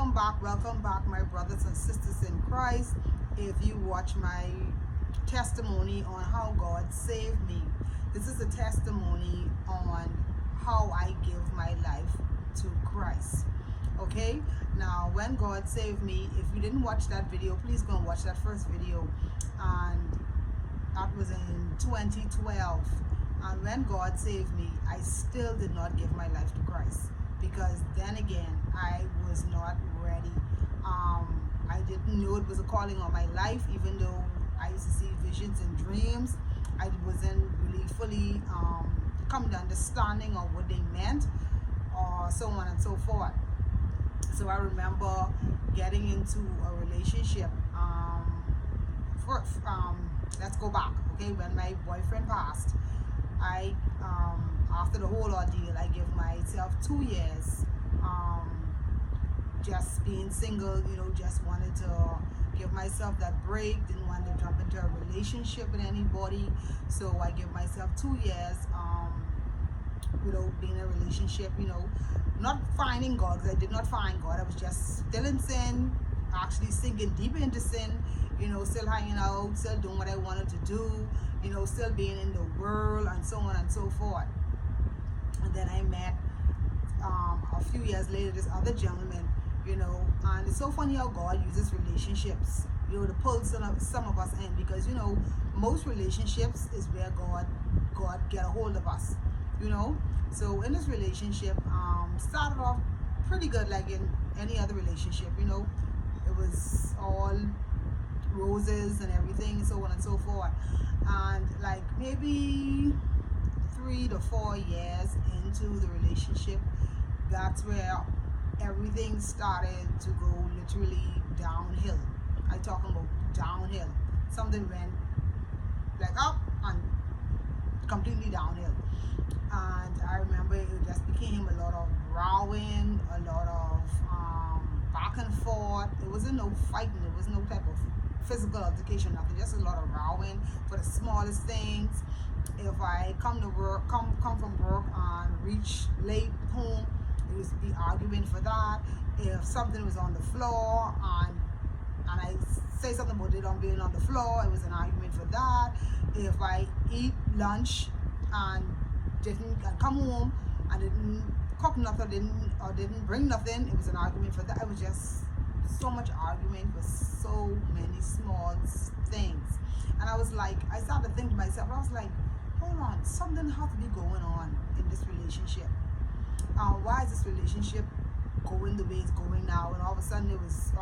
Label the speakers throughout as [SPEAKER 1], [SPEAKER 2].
[SPEAKER 1] welcome back, my brothers and sisters in Christ. If you watch my testimony on how God saved me, this is a testimony on how I give my life to Christ. Okay, now when God saved me, if you didn't watch that video, please go and watch that first video. And that was in 2012. And when God saved me, I still did not give my life to Christ, because then again I was not ready. I didn't know it was a calling on my life, even though I used to see visions and dreams. I wasn't really fully come to understanding of what they meant, or so on and so forth. So I remember getting into a relationship. Let's go back. Okay, when my boyfriend passed, I after the whole ordeal, I gave myself 2 years just being single, just wanted to give myself that break, didn't want to jump into a relationship with anybody. So I gave myself 2 years being in a relationship, not finding God, because I did not find God. I was just still in sin, actually sinking deep into sin, still hanging out, still doing what I wanted to do, still being in the world, and so on and so forth. And then I met a few years later this other gentleman, and it's so funny how God uses relationships, to pull some of us in, because most relationships is where God get a hold of us. So in this relationship, started off pretty good, like in any other relationship. It was all roses and everything, so on and so forth. And like maybe 3 to 4 years into the relationship, that's where everything started to go literally downhill. I talking about downhill. Something went like up and completely downhill. And I remember it just became a lot of rowing, a lot of back and forth. It wasn't no fighting, it was no type of physical altercation, nothing, just a lot of rowing for the smallest things. If I come from work and reach late home, it used to be arguing for that. If something was on the floor and I say something about it on being on the floor, it was an argument for that. If I eat lunch and didn't come home and didn't cook nothing, didn't bring nothing, it was an argument for that. It was just so much argument for so many small things. And I was like, I started to think to myself, I was like, hold on, something has to be going on in this relationship. Why is this relationship going the way it's going now? And all of a sudden it was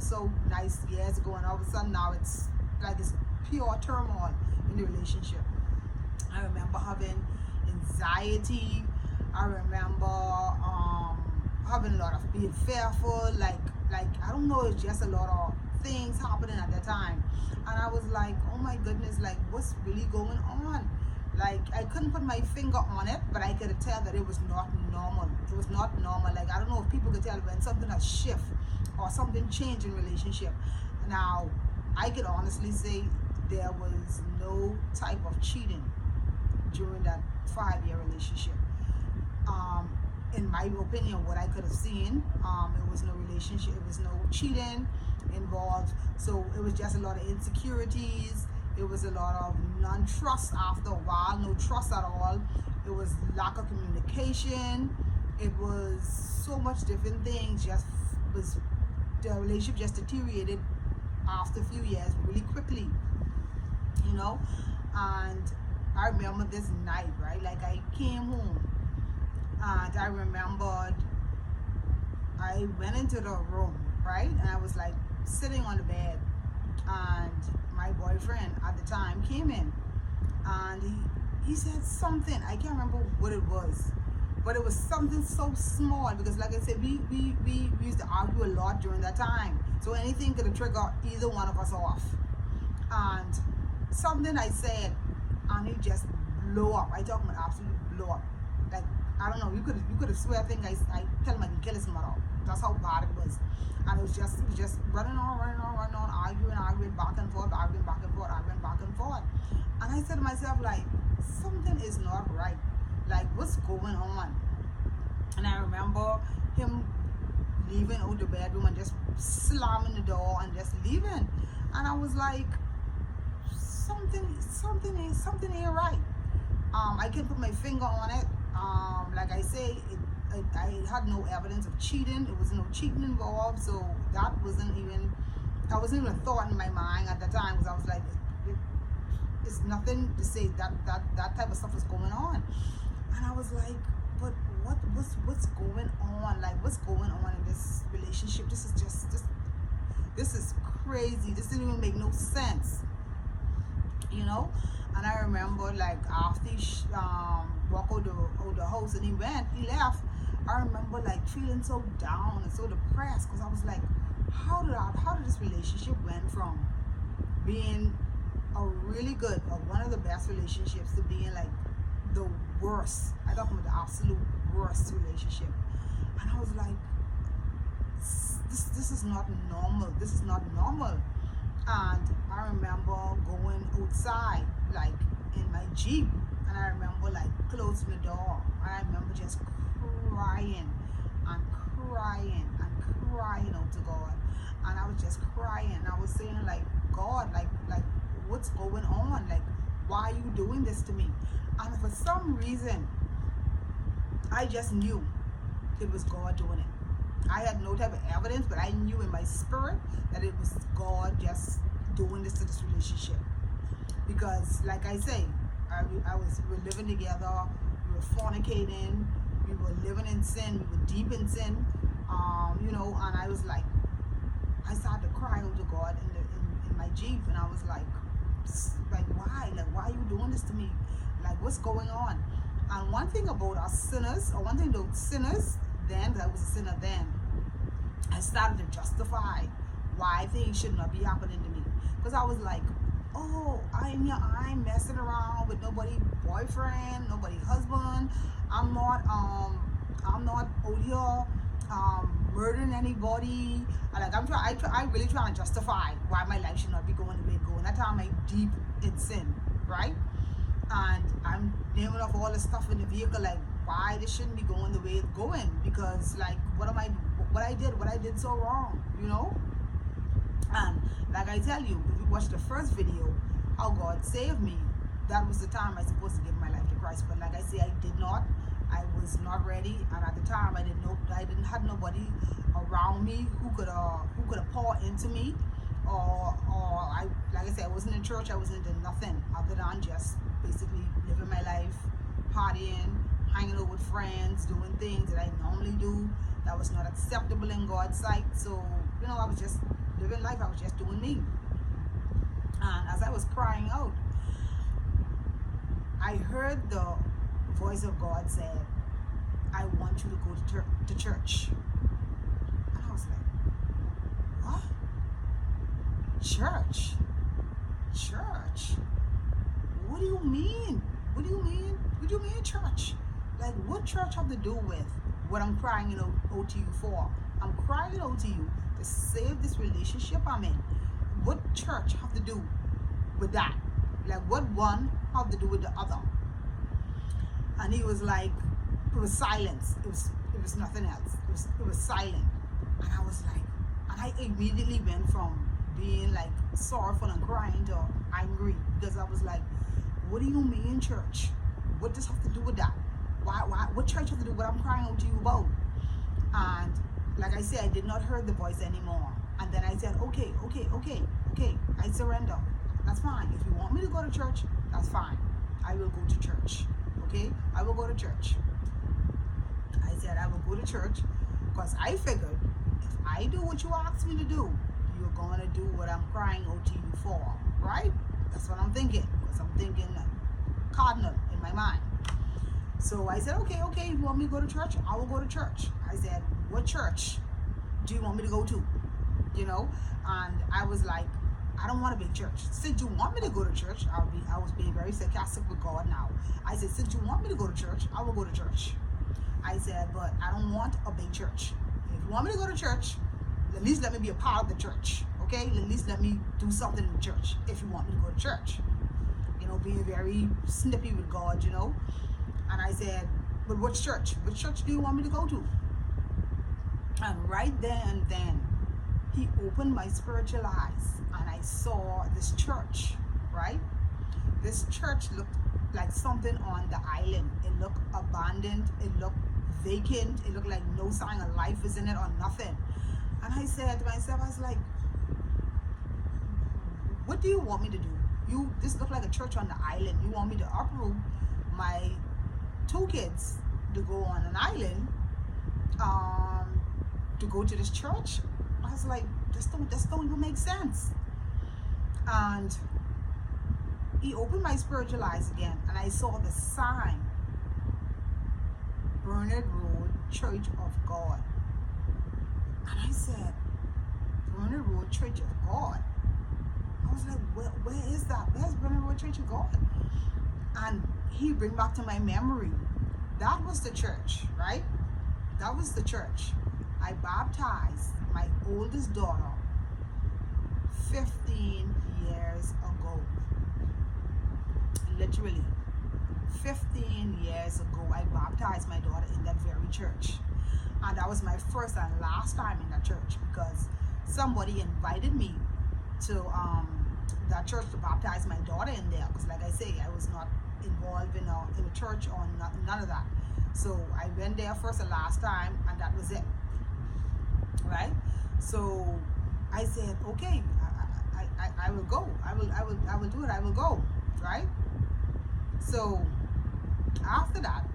[SPEAKER 1] so nice years ago, and all of a sudden now it's like it's pure turmoil in the relationship. I remember having anxiety. I remember having a lot of being fearful, like I don't know, it's just a lot of things happening at the time. And I was like, oh my goodness, like what's really going on? Like I couldn't put my finger on it, but I could tell that it was not normal. It was not normal. Like I don't know if people could tell when something has shift or something changed in relationship. Now I could honestly say there was no type of cheating during that 5-year relationship. In my opinion, what I could have seen, it was no relationship, it was no cheating involved. So it was just a lot of insecurities. It was a lot of non-trust after a while, no trust at all. It was lack of communication. It was so much different things. The relationship just deteriorated after a few years really quickly, And I remember this night, right? Like I came home and I remembered I went into the room, right? And I was like sitting on the bed, and my boyfriend at the time came in, and he said something. I can't remember what it was, but it was something so small, because like I said, we used to argue a lot during that time. So anything could have triggered either one of us off. And something I said, and he just blew up. I talk about absolutely blow up. Like I don't know, you could have swear. I think I tell him I can kill his mother. That's how bad it was. And it was just running on, arguing back and forth, arguing back and forth. And I said to myself, like, something is not right. Like, what's going on? And I remember him leaving out the bedroom and just slamming the door and just leaving. And I was like, something ain't right. I can put my finger on it. Like I say, I had no evidence of cheating. It was no cheating involved, so that wasn't even a thought in my mind at the time, because I was like, it's nothing to say that type of stuff is going on. And I was like, but what's going on? Like, what's going on in this relationship? This is crazy. This didn't even make no sense, you know. And I remember, like, after he walked out the house and he left, I remember like feeling so down and so depressed, because I was like, how did this relationship went from being a really good, or one of the best relationships, to being like the worst. I talk about the absolute worst relationship. And I was like, this is not normal. This is not normal. And I remember going outside, like in my Jeep, and I remember like closing the door, and I remember just crying and crying and crying out to God. And I was just crying. I was saying, like, God, like what's going on? Like, why are you doing this to me? And for some reason, I just knew it was God doing it. I had no type of evidence, but I knew in my spirit that it was God just doing this to this relationship. Because, like I say, we were living together, we were fornicating, we were living in sin, we were deep in sin, you know. And I was like, I started to cry out to God in my Jeep, and I was like, why? Like, why are you doing this to me? Like, what's going on? And one thing about us sinners, or one thing about sinners then, because I was a sinner then, I started to justify why things should not be happening to me. Because I was like, oh, I'm messing around with nobody boyfriend, nobody husband. I'm not out here murdering anybody. I really trying to justify why my life should not be going the way it's going. That time I'm deep in sin, right? And I'm naming off all the stuff in the vehicle, like why this shouldn't be going the way it's going, because like what I did so wrong, you know. And like I tell you, if you watch the first video, how God saved me, that was the time I was supposed to give my life to Christ. But like I say, I did not. I was not ready, and at the time I didn't have nobody around me who could have poured into me, or like I said, I wasn't in church. I wasn't in nothing other than just basically living my life, partying, hanging out with friends, doing things that I normally do that was not acceptable in God's sight. So, you know, I was just living life. I was just doing me. And as I was crying out, I heard the voice of God said, I want you to go to church. And I was like, what? Church? What do you mean? What do you mean church? Like, what church have to do with what I'm crying out to you for? I'm crying out to you to save this relationship I'm in. What church have to do with that? Like, what one have to do with the other? And he was like, it was silence. It was nothing else. It was silent. And I was like, and I immediately went from being like sorrowful and crying to angry, because I was like, what do you mean church? What does have to do with that? Why what church have to do what I'm crying out to you about? And like I said, I did not hear the voice anymore. And then I said, okay, I surrender. That's fine. If you want me to go to church, that's fine. I will go to church. Okay, I will go to church. I said I will go to church, because I figured if I do what you asked me to do, you're going to do what I'm crying out to you for, right? That's what I'm thinking, because I'm thinking cardinal in my mind. So I said, okay, if you want me to go to church, I will go to church. I said, what church do you want me to go to? You know, and I was like, I don't want a big church. Since you want me to go to church, I was being very sarcastic with God now. I said, since you want me to go to church, I will go to church. I said, but I don't want a big church. If you want me to go to church, at least let me be a part of the church, okay? At least let me do something in the church if you want me to go to church. You know, being very snippy with God, you know? And I said, but which church? Which church do you want me to go to? And right there and then, he opened my spiritual eyes and I saw this church, right? This church looked like something on the island. It looked abandoned, it looked vacant, it looked like no sign of life is in it or nothing. And I said to myself, I was like, what do you want me to do? This look like a church on the island. You want me to uproot my 2 kids to go on an island, to go to this church? I was like, this don't even make sense. And he opened my spiritual eyes again, and I saw the sign, Bernard Road Church of God. And I said, Bernard Road Church of God? I was like, where is that? Where's Bernard Road Church of God? And he bring back to my memory, that was the church, right? That was the church. I baptized my oldest daughter 15 years ago. Literally 15 years ago, I baptized my daughter in that very church. And that was my first and last time in that church, because somebody invited me to that church to baptize my daughter in there, because like I say, I was not involved in a church or none of that. So I went there first and last time, and that was it, right? So I said, okay, I will go. I will do it. I will go, right? So after that,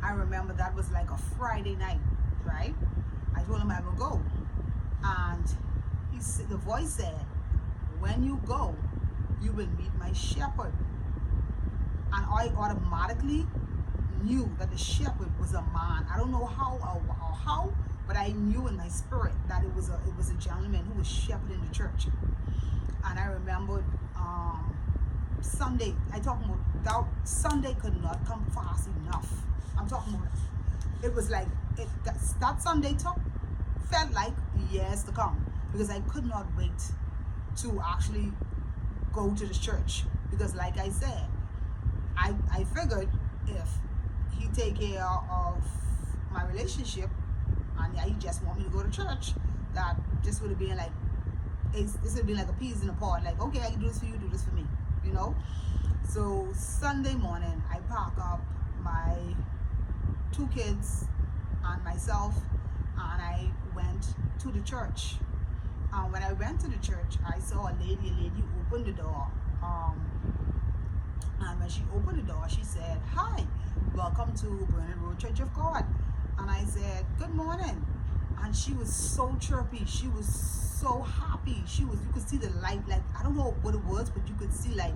[SPEAKER 1] I remember that was like a Friday night, right? I told him I will go, and the voice said, when you go, you will meet my shepherd. And I automatically knew that the shepherd was a man. I don't know how, but I knew in my spirit that it was a gentleman who was shepherding the church. And I remembered Sunday. I talking about that Sunday could not come fast enough. I'm talking about it was like that Sunday felt like years to come, because I could not wait to actually go to the church, because like I said, I figured if he take care of my relationship and he just want me to go to church, that this would have been like, this would have been like a peas in a pod, like, okay, I can do this for you, do this for me, you know. So Sunday morning, I pack up my 2 kids and myself, and I went to the church. When I went to the church, I saw a lady open the door, and when she opened the door, she said, hi, welcome to Bernard Road Church of God. And I said, good morning. And she was so chirpy, she was so happy, you could see the light, like, I don't know what it was, but you could see like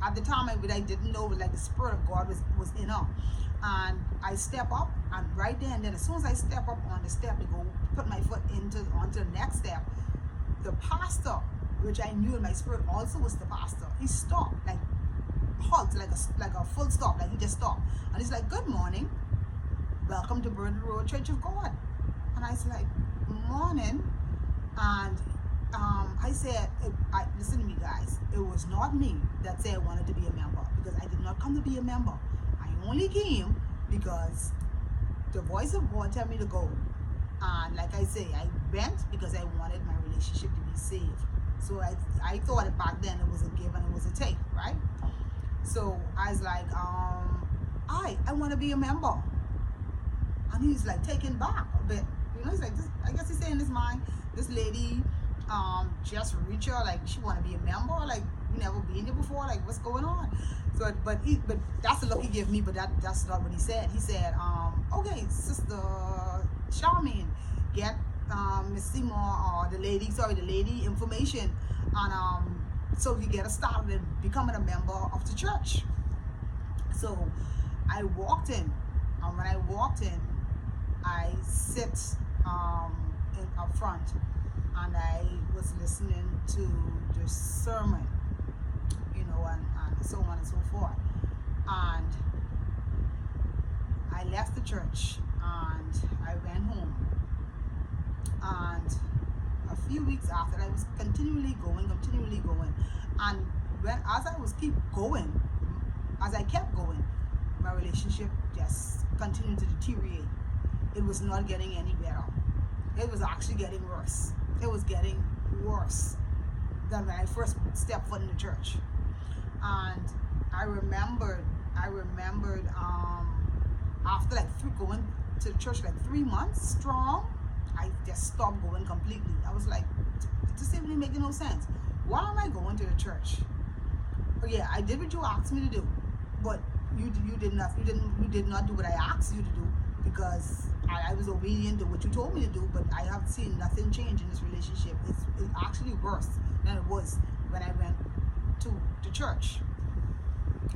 [SPEAKER 1] at the time I didn't know, like the Spirit of God was in her. And I step up, and right there and then, as soon as I step up on the step to go put my foot onto the next step, the pastor, which I knew in my spirit also was the pastor, he stopped, like halt, like a full stop, like he just stopped, and he's like, good morning, welcome to Bernard Road Church of God. And I was like, morning. And I said, listen to me guys, it was not me that said I wanted to be a member, because I did not come to be a member. I only came because the voice of God told me to go. And like I say, I went because I wanted my relationship to be saved. So I thought it back then, it was a give and it was a take, right? So I was like, I want to be a member. And he's like taken back a bit. You know, he's like, I guess he's saying in his mind, this lady just reached her, like she want to be a member, like we never been here before, like what's going on? So but that's the look he gave me, but that's not what he said. He said, okay, Sister Charmaine, get Miss Seymour or the lady information, and so you get us started in becoming a member of the church. So I walked in, and when I walked in, I sit up front, and I was listening to the sermon, you know, and so on and so forth. And I left the church and I went home. And a few weeks after, I was continually going. And as I kept going, my relationship just continued to deteriorate. it was not getting any better. It was actually getting worse. It was getting worse than when I first stepped foot in the church. And I remembered after like going to the church like 3 months strong, I just stopped going completely. I was like, this isn't making no sense. Why am I going to the church? But yeah, I did what you asked me to do, but you did not do what I asked you to do, because I was obedient to what you told me to do, but I have seen nothing change in this relationship. It's actually worse than it was when I went to the church.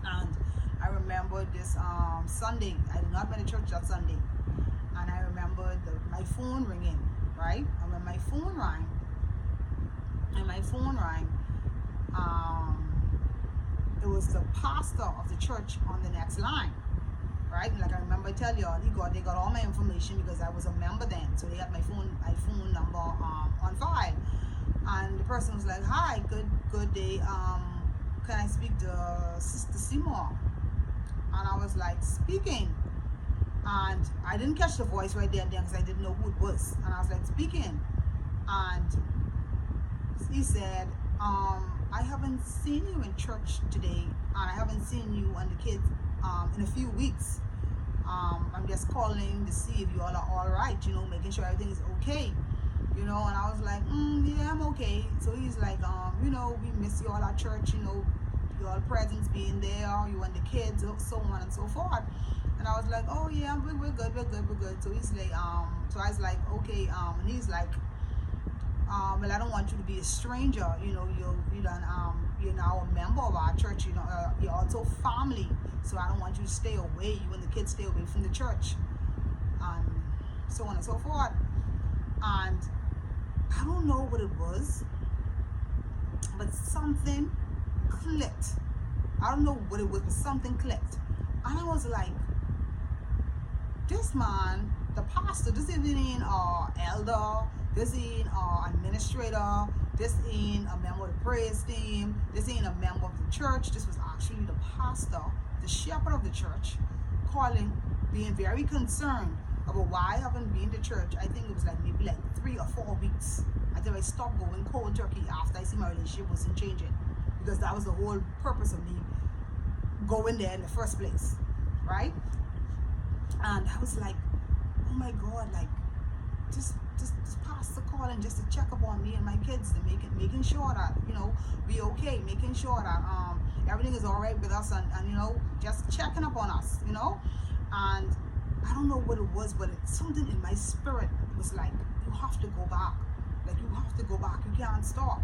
[SPEAKER 1] And I remember this Sunday, I did not went to church that Sunday, and I remember my phone ringing, right? And when my phone rang, it was the pastor of the church on the next line, right? Like I remember I tell y'all, they got all my information because I was a member then, so they had my phone number on file. And the person was like, "Hi, good day. Can I speak to Sister Seymour?" And I was like, "Speaking." And I didn't catch the voice right there and then because I didn't know who it was. And I was like, "Speaking." And he said, "I haven't seen you in church today, and I haven't seen you and the kids in a few weeks. I'm just calling to see if you all are all right, making sure everything is okay, And I was like, yeah, I'm okay. So he's like, we miss you all at church, your presence being there, you and the kids, so on and so forth." And I was like, "Oh yeah, we're good." So he's like, so I was like, "Okay," and he's like, "Well, I don't want you to be a stranger. You're now a member of our church. You're also family. So I don't want you to stay away. You and the kids stay away from the church, and so on and so forth." And I don't know what it was, but something clicked. I don't know what it was, but something clicked, and I was like, "This man, the pastor, this ain't our elder, this ain't our administrator, this ain't a member of the praise team, this ain't a member of the church. This was actually the pastor, the shepherd of the church, calling, being very concerned about why I haven't been to church. I think it was maybe 3 or 4 weeks until I stopped going cold turkey after I see my relationship wasn't changing, because that was the whole purpose of me going there in the first place, right?" And I was like, "Oh my God, just pastor calling just to check up on me and my kids, to making sure that we okay, making sure that everything is all right with us, and just checking up on us, And I don't know what it was, but something in my spirit was like, you have to go back, you can't stop."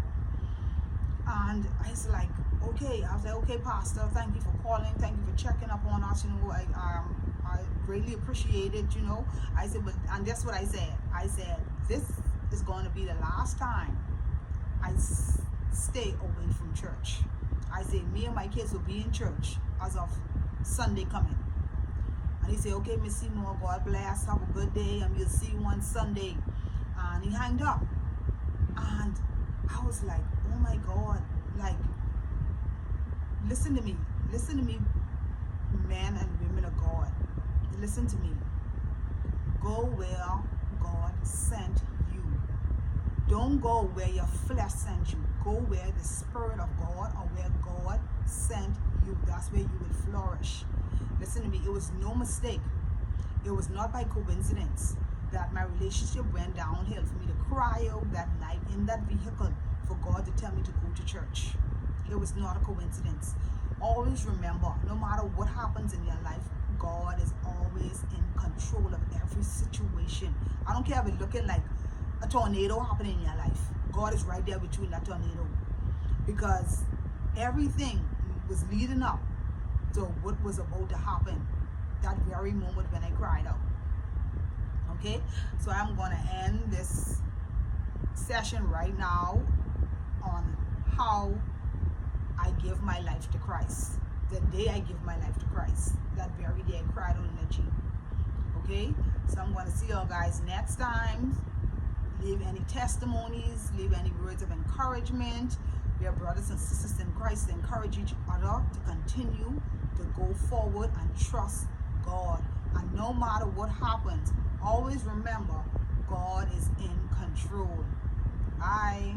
[SPEAKER 1] And I was like, "Okay." I was like, "Okay, pastor, thank you for calling, thank you for checking up on us, I greatly appreciate it, I said, and that's what I said. I said, "This is going to be the last time I stay away from church." I said, "Me and my kids will be in church as of Sunday coming." And he said, "Okay, Miss Seymour, God bless, have a good day, and we'll see you on Sunday." And he hanged up. And I was like, oh my God, listen to me, men and women of God. Listen to me. Go where God sent you. Don't go where your flesh sent you. Go where the Spirit of God, or where God sent you. That's where you will flourish. Listen to me. It was no mistake. It was not by coincidence that my relationship went downhill for me to cry out that night in that vehicle for God to tell me to go to church. It was not a coincidence. Always remember, no matter what happens in your life, God is always in control of every situation. I don't care if it's looking like a tornado happening in your life. God is right there with you in that tornado, because everything was leading up to what was about to happen that very moment when I cried out. Okay, so I'm going to end this session right now on how I give my life to Christ. The day I give my life to Christ, that very day I cried out in the Jeep. Okay, so I'm going to see y'all guys next time. Leave any testimonies, leave any words of encouragement. We are brothers and sisters in Christ to encourage each other to continue to go forward and trust God. And no matter what happens, always remember God is in control. Bye.